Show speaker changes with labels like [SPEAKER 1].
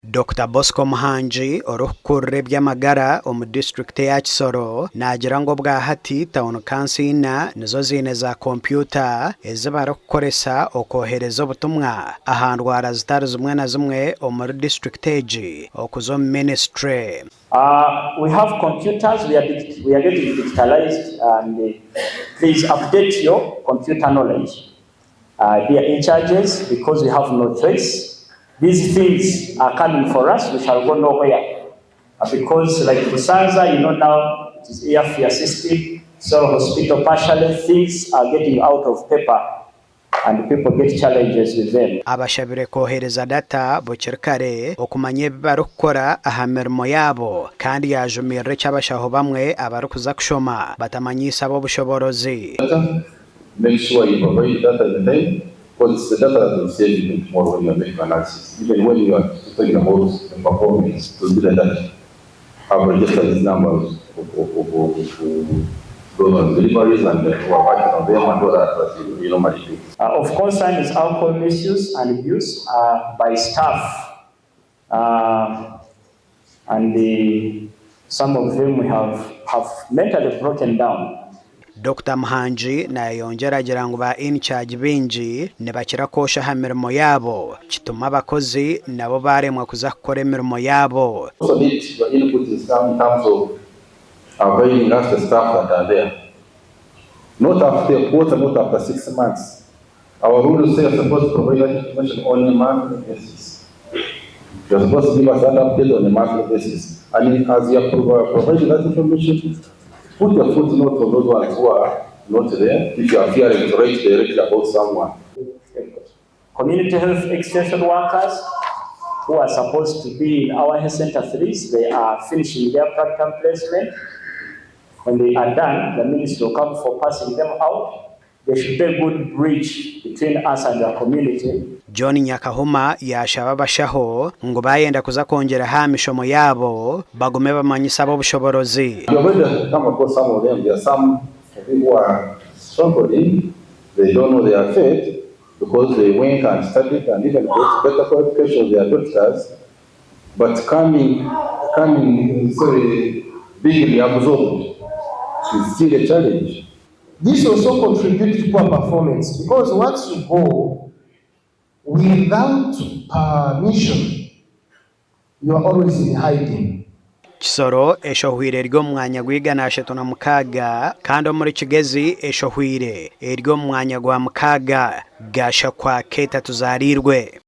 [SPEAKER 1] Dr. Bosco Muhanji orukurre by'amagara omu district ya Kisoro nagira ngo bwahati town council nizo zine za computer ezibara kukoresa okohereza obutumwa ahandwara zitari zimwe na zimwe omu district egi okuzo ministry.
[SPEAKER 2] We have computers, we are getting digitalized, and please update your computer knowledge. Dear in charges, because we have no choice. These things are coming for us, we shall go nowhere. Because like Busanza, now it is airfare system, so hospital partially things are getting out of paper and people get challenges with them.
[SPEAKER 1] Abashabire kohereza data bukirkare okumanye barukora ahamirimo yabo kandi yajumirre cyabashaho bamwe abarukuza kushoma batamanyisa abo bushoborozi.
[SPEAKER 3] Make sure you provide data at the time, because it's the data that will save you tomorrow when you are making analysis. Even when you are talking about the performance, to do that, I've registered these numbers of deliveries and who are working on them and all that you normally do.
[SPEAKER 2] Of concern is alcohol misuse and abuse by staff. Some of them we have mentally broken down.
[SPEAKER 1] Dr. Muhanji na yongera agira ngo ba in charge binji ne bakira kosha hamirimo yabo kituma abakozi nabo baremwa kuza gukora imirimo yabo.
[SPEAKER 3] Also need your input in terms of availing us the staff that are there. Not after a quarter, not after 6 months. Our rule says you're supposed to provide that information on a monthly basis. You're supposed to give us that update on a monthly basis. And as you are providing that information, put your footnote on those ones who are not there if you are fearing to write directly about someone.
[SPEAKER 2] Community health extension workers who are supposed to be in our health center 3s, they are finishing their practical placement. When they are done, the ministry will come for passing them out. There should be a good bridge between us and the community.
[SPEAKER 1] John Nyakahuma yashaba bashaho ngo bayenda kuza kongera hamishomo yabo bagume bamanyisa abo bushoborozi.
[SPEAKER 3] You already come across some of them. There are some who are struggling. They don't know their fate because they went and studied and even got better qualifications. They are doctors, but coming bigly absorbed is still a challenge.
[SPEAKER 4] This also contributes to poor performance because once you go without permission, you are always in hiding.
[SPEAKER 1] Kisoro eshohwire ryo mwanya gwiganashe tuna mukaga kandi muri Kigezi eshohwire eryo mwanya gwa mukaga gasha kwa keta tuzarirwe.